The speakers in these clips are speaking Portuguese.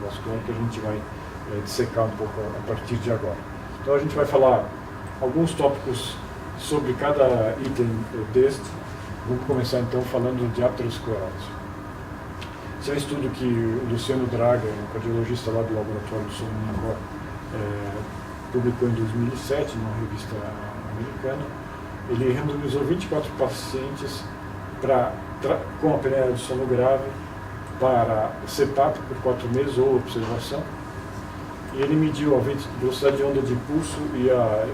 cardiovascular, que a gente vai dissecar um pouco a partir de agora. Então a gente vai falar alguns tópicos sobre cada item deste. Vamos começar então falando de aterosclerose. Esse é um estudo que o Luciano Draga, um cardiologista lá do laboratório do Sono Nincor, publicou em 2007 numa revista americana. Ele randomizou 24 pacientes com apneia do sono grave para CPAP por 4 meses ou observação. E ele mediu a velocidade de onda de pulso e a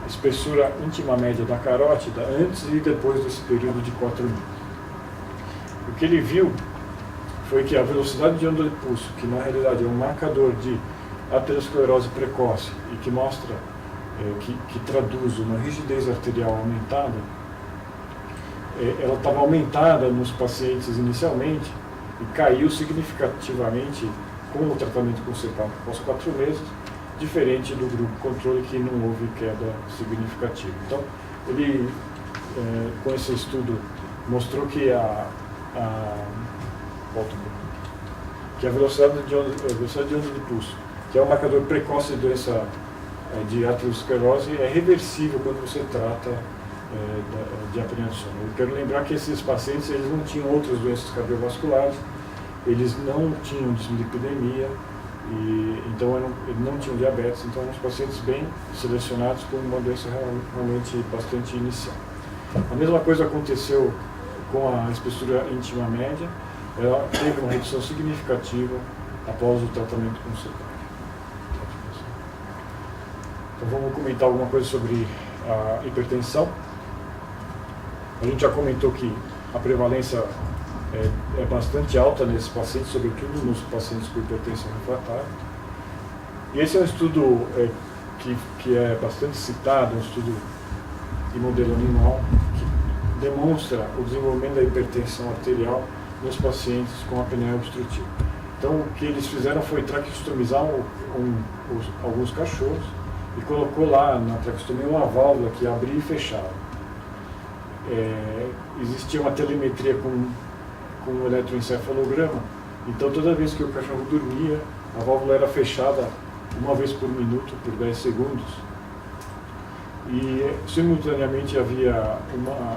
espessura íntima média da carótida antes e depois desse período de 4 meses. O que ele viu foi que a velocidade de onda de pulso, que na realidade é um marcador de aterosclerose precoce e que mostra, que traduz uma rigidez arterial aumentada, ela estava aumentada nos pacientes inicialmente e caiu significativamente com o tratamento com CPAP após 4 meses, diferente do grupo controle, que não houve queda significativa. Então, ele, com esse estudo, mostrou que a velocidade de onda de pulso, que é um marcador precoce de doença de aterosclerose, é reversível quando você trata de apneia do sono. Eu quero lembrar que esses pacientes eles não tinham outras doenças cardiovasculares, eles não tinham dislipidemia, então eles não tinham diabetes, então eram pacientes bem selecionados com uma doença realmente bastante inicial. A mesma coisa aconteceu com a espessura íntima média, ela teve uma redução significativa após o tratamento com CPAP. Então vamos comentar alguma coisa sobre a hipertensão. A gente já comentou que a prevalência é bastante alta nesses pacientes, sobretudo nos pacientes com hipertensão refratária. E esse é um estudo que é bastante citado, um estudo de modelo animal, que demonstra o desenvolvimento da hipertensão arterial nos pacientes com apneia obstrutiva. Então o que eles fizeram foi traqueostomizar alguns cachorros e colocou lá na traqueostomia uma válvula que abria e fechava. Existia uma telemetria com um eletroencefalograma, então toda vez que o cachorro dormia, a válvula era fechada uma vez por minuto, por 10 segundos, e simultaneamente havia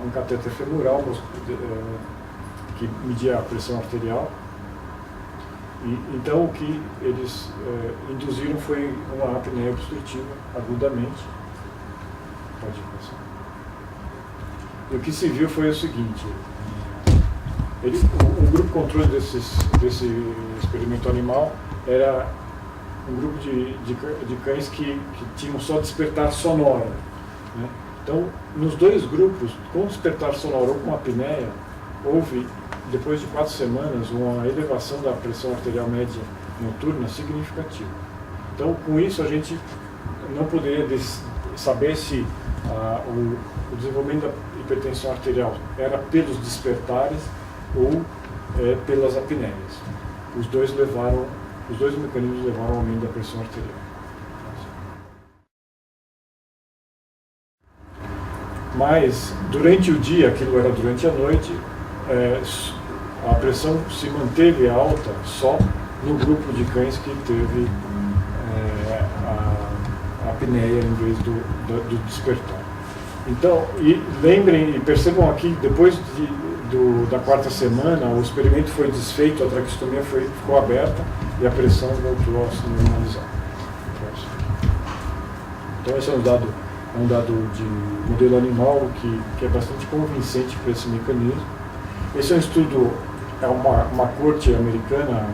um catéter femoral que media a pressão arterial. Então o que eles induziram foi uma apneia obstrutiva agudamente. Pode passar. E o que se viu foi o seguinte: o grupo controle desse experimento animal era um grupo de cães que tinham só despertar sonoro, né? Então, nos dois grupos, com despertar sonoro ou com apneia, houve, depois de 4 semanas, uma elevação da pressão arterial média noturna significativa. Então, com isso, a gente não poderia saber se o desenvolvimento da hipertensão arterial era pelos despertares ou pelas apneias. Os dois mecanismos levaram ao aumento da pressão arterial. Mas, durante o dia, aquilo era durante a noite, a pressão se manteve alta só no grupo de cães que teve a apneia em vez do despertar. Então, lembrem e percebam aqui, depois da 4ª semana, o experimento foi desfeito, a traqueostomia ficou aberta e a pressão voltou a se normalizar. Então esse é um dado de modelo animal que é bastante convincente para esse mecanismo. Esse é um estudo, é uma corte americana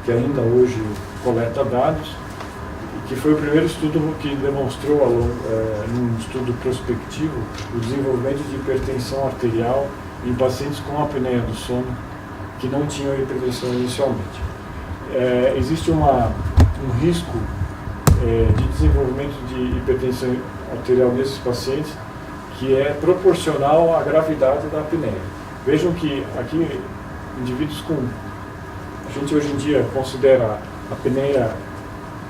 que ainda hoje coleta dados, que foi o primeiro estudo que demonstrou, num estudo prospectivo, o desenvolvimento de hipertensão arterial em pacientes com apneia do sono que não tinham hipertensão inicialmente. Existe um risco de desenvolvimento de hipertensão arterial nesses pacientes que é proporcional à gravidade da apneia. Vejam que aqui, indivíduos a gente hoje em dia considera a apneia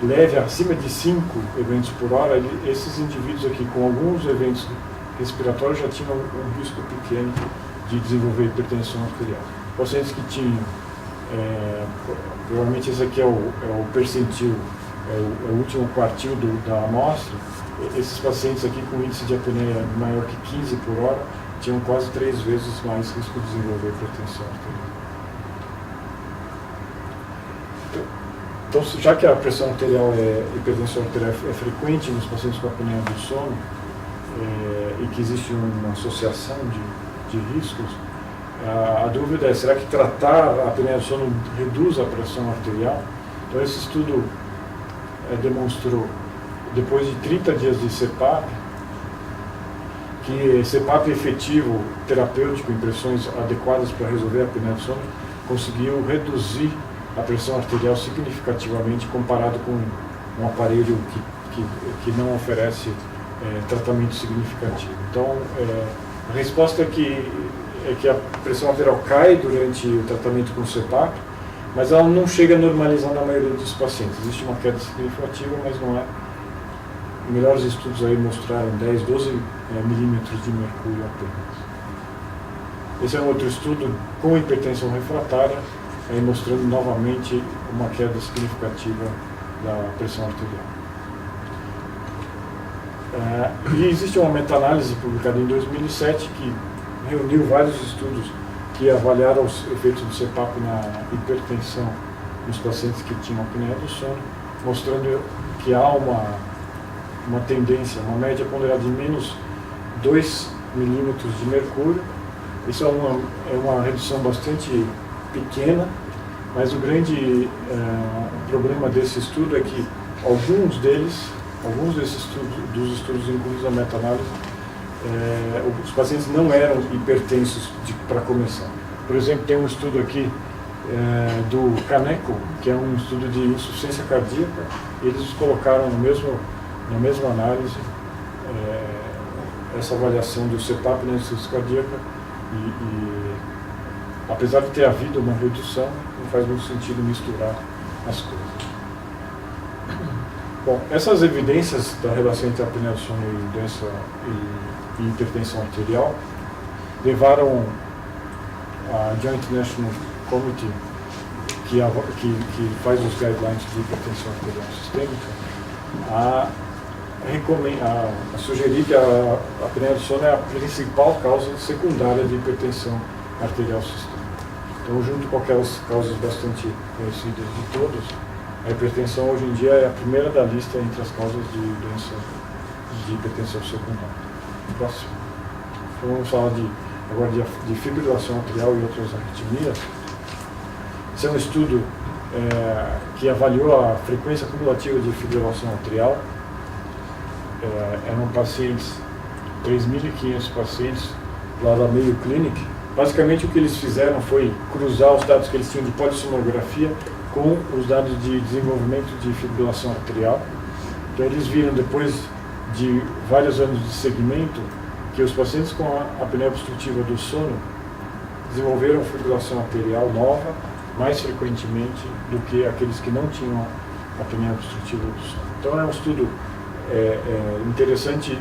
leve acima de 5 eventos por hora, esses indivíduos aqui com alguns eventos respiratórios já tinham um risco pequeno de desenvolver hipertensão arterial. Pacientes que tinham provavelmente esse aqui é o percentil, é o último quartil da amostra. Esses pacientes aqui com índice de apneia maior que 15 por hora tinham quase 3 vezes mais risco de desenvolver hipertensão arterial. Então, já que a pressão arterial hipertensão arterial é frequente nos pacientes com apneia do sono, e que existe uma associação de riscos, a dúvida é, será que tratar a apneia do sono reduz a pressão arterial? Então, esse estudo demonstrou, depois de 30 dias de CPAP, que CPAP efetivo, terapêutico, em pressões adequadas para resolver a apneia do sono, conseguiu reduzir a pressão arterial significativamente comparado com um aparelho que não oferece tratamento significativo. Então, a resposta é que a pressão arterial cai durante o tratamento com CPAP, mas ela não chega a normalizar na maioria dos pacientes. Existe uma queda significativa, mas não é. Melhores estudos aí mostraram 10, 12 milímetros de mercúrio apenas. Esse é um outro estudo com hipertensão refratária, aí mostrando novamente uma queda significativa da pressão arterial. E existe uma meta-análise publicada em 2007 que reuniu vários estudos que avaliaram os efeitos do CPAP na hipertensão nos pacientes que tinham apneia do sono, mostrando que há uma tendência, uma média ponderada de menos 2 milímetros de mercúrio. Isso é uma redução bastante pequena, mas o grande problema desse estudo é que alguns desses estudos incluídos na meta-análise, os pacientes não eram hipertensos para começar. Por exemplo, tem um estudo aqui do Caneco, que é um estudo de insuficiência cardíaca, e eles colocaram na mesma análise essa avaliação do CPAP na insuficiência cardíaca e apesar de ter havido uma redução, não faz muito sentido misturar as coisas. Bom, essas evidências da relação entre apneia do sono e doença e hipertensão arterial levaram a Joint National Committee, que faz os guidelines de hipertensão arterial sistêmica, a sugerir que a apneia do sono é a principal causa secundária de hipertensão arterial sistêmica. Então, junto com aquelas causas bastante conhecidas de todos, a hipertensão hoje em dia é a primeira da lista entre as causas de doença de hipertensão secundária. Próximo. Então, vamos falar agora de fibrilação atrial e outras arritmias. Esse é um estudo que avaliou a frequência cumulativa de fibrilação atrial. Eram pacientes, 3.500 pacientes lá da Mayo Clinic. Basicamente o que eles fizeram foi cruzar os dados que eles tinham de polissonografia com os dados de desenvolvimento de fibrilação arterial. Então eles viram, depois de vários anos de segmento, que os pacientes com a apneia obstrutiva do sono desenvolveram fibrilação arterial nova mais frequentemente do que aqueles que não tinham apneia obstrutiva do sono. Então é um estudo interessante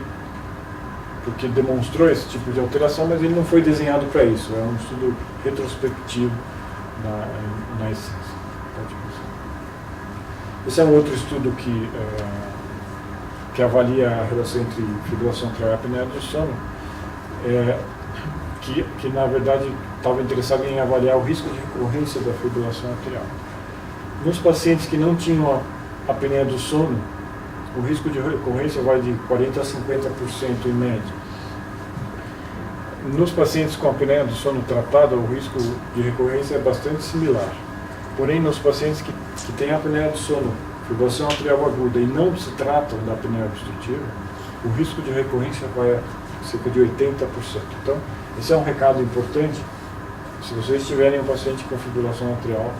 porque demonstrou esse tipo de alteração, mas ele não foi desenhado para isso. É um estudo retrospectivo na essência. Esse é um outro estudo que avalia a relação entre fibrilação atrial e apneia do sono, que na verdade estava interessado em avaliar o risco de recorrência da fibrilação atrial. Nos pacientes que não tinham apneia do sono, o risco de recorrência vai de 40% a 50% em média. Nos pacientes com apneia do sono tratada, o risco de recorrência é bastante similar. Porém, nos pacientes que têm apneia do sono, fibrilação atrial aguda e não se tratam da apneia obstrutiva, o risco de recorrência vai a cerca de 80%. Então, esse é um recado importante. Se vocês tiverem um paciente com fibrilação atrial,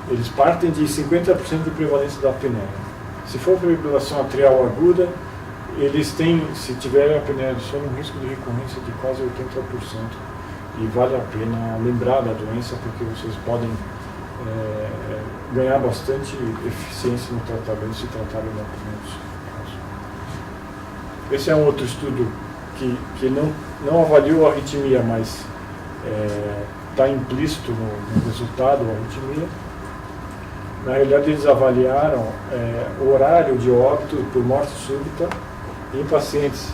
eles partem de 50% de prevalência da apneia. Se for fibrilação atrial aguda, eles têm, se tiverem apneia do sono, um risco de recorrência de quase 80%. E vale a pena lembrar da doença, porque vocês podem ganhar bastante eficiência no tratamento se tratarem da apneia do sono. Esse é um outro estudo que não avaliou a arritmia, mas está implícito no resultado, a arritmia. Na realidade, eles avaliaram o horário de óbito por morte súbita em pacientes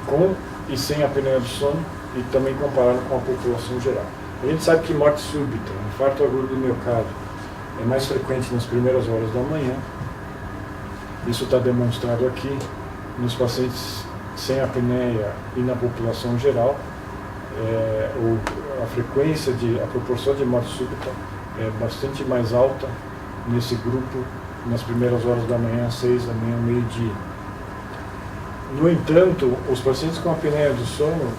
com e sem apneia do sono e também compararam com a população geral. A gente sabe que morte súbita, infarto agudo do miocárdio, é mais frequente nas primeiras horas da manhã. Isso está demonstrado aqui nos pacientes sem apneia e na população geral. A proporção de morte súbita é bastante mais alta nesse grupo nas primeiras horas da manhã, às 6 da manhã, meio-dia. No entanto, os pacientes com apneia do sono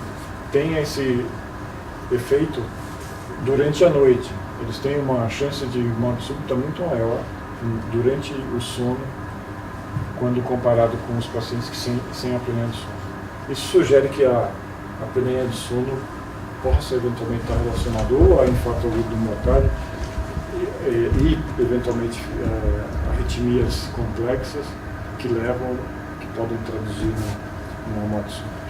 têm esse efeito durante a noite. Eles têm uma chance de morte súbita muito maior durante o sono, quando comparado com os pacientes que sem apneia do sono. Isso sugere que a apneia do sono possa eventualmente estar relacionada ou a infarto agudo do miocárdio e eventualmente arritmias complexas que podem traduzir numa morte súbita.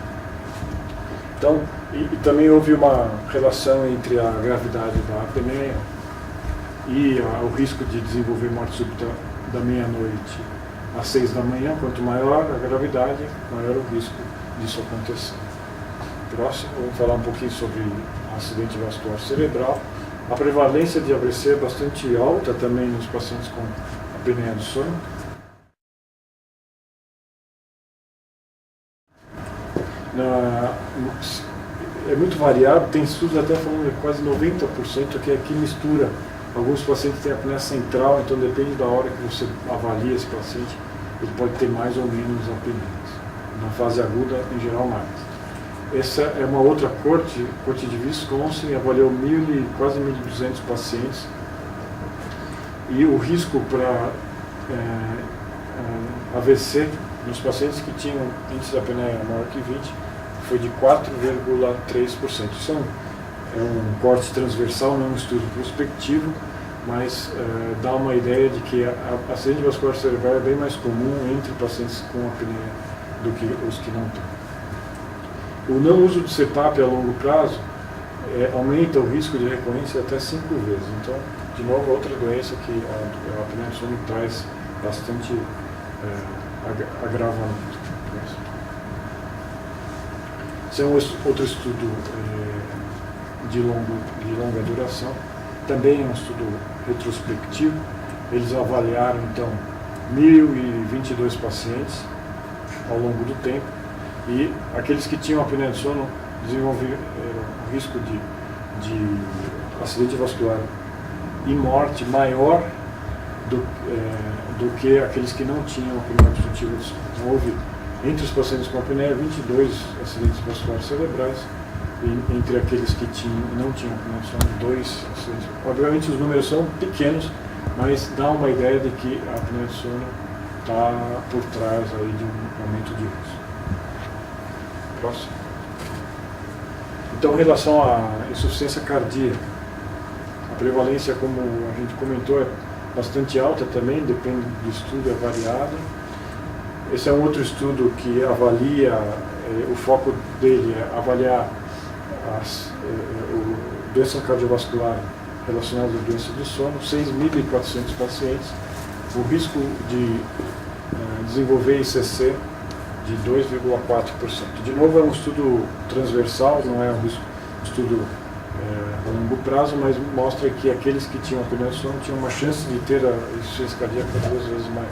Então, e também houve uma relação entre a gravidade da apneia e o risco de desenvolver morte súbita da meia-noite às 6 da manhã. Quanto maior a gravidade, maior o risco disso acontecer. Próximo, vamos falar um pouquinho sobre acidente vascular cerebral. A prevalência de AVC é bastante alta também nos pacientes com apneia do sono. É muito variado, tem estudos até falando de quase 90% que aqui mistura. Alguns pacientes têm apneia central, então depende da hora que você avalia esse paciente, ele pode ter mais ou menos apneias. Na fase aguda, em geral, mais. Essa é uma outra corte de Wisconsin, avaliou quase 1.200 pacientes, e o risco para AVC nos pacientes que tinham índice de apneia maior que 20 foi de 4,3%. Isso é um corte transversal, não é um estudo prospectivo, mas dá uma ideia de que acidente vascular cerebral é bem mais comum entre pacientes com apneia do que os que não têm. O não uso de CPAP a longo prazo aumenta o risco de recorrência até 5 vezes. Então, de novo, outra doença que a apneia do sono traz bastante agravamento. Esse é outro estudo de longa duração. Também é um estudo retrospectivo. Eles avaliaram, então, 1.022 pacientes ao longo do tempo, e aqueles que tinham apneia do sono desenvolveram um risco de acidente vascular e morte maior do que aqueles que não tinham apneia obstrutiva do sono. Então, houve, entre os pacientes com apneia, 22 acidentes vasculares cerebrais, e entre aqueles que não tinham apneia do sono, 2 acidentes. Obviamente os números são pequenos, mas dá uma ideia de que a apneia do sono está por trás aí de um aumento de risco. Próximo. Então, em relação à insuficiência cardíaca, a prevalência, como a gente comentou, é bastante alta também, depende do estudo, é variado. Esse é um outro estudo que avalia, o foco dele é avaliar doença cardiovascular relacionada à doença do sono, 6.400 pacientes, o risco de desenvolver ICC de 2,4%. De novo, é um estudo transversal, não é um estudo a longo prazo, mas mostra que aqueles que tinham apneia do sono tinham uma chance de ter a insuficiência cardíaca 2 vezes maior.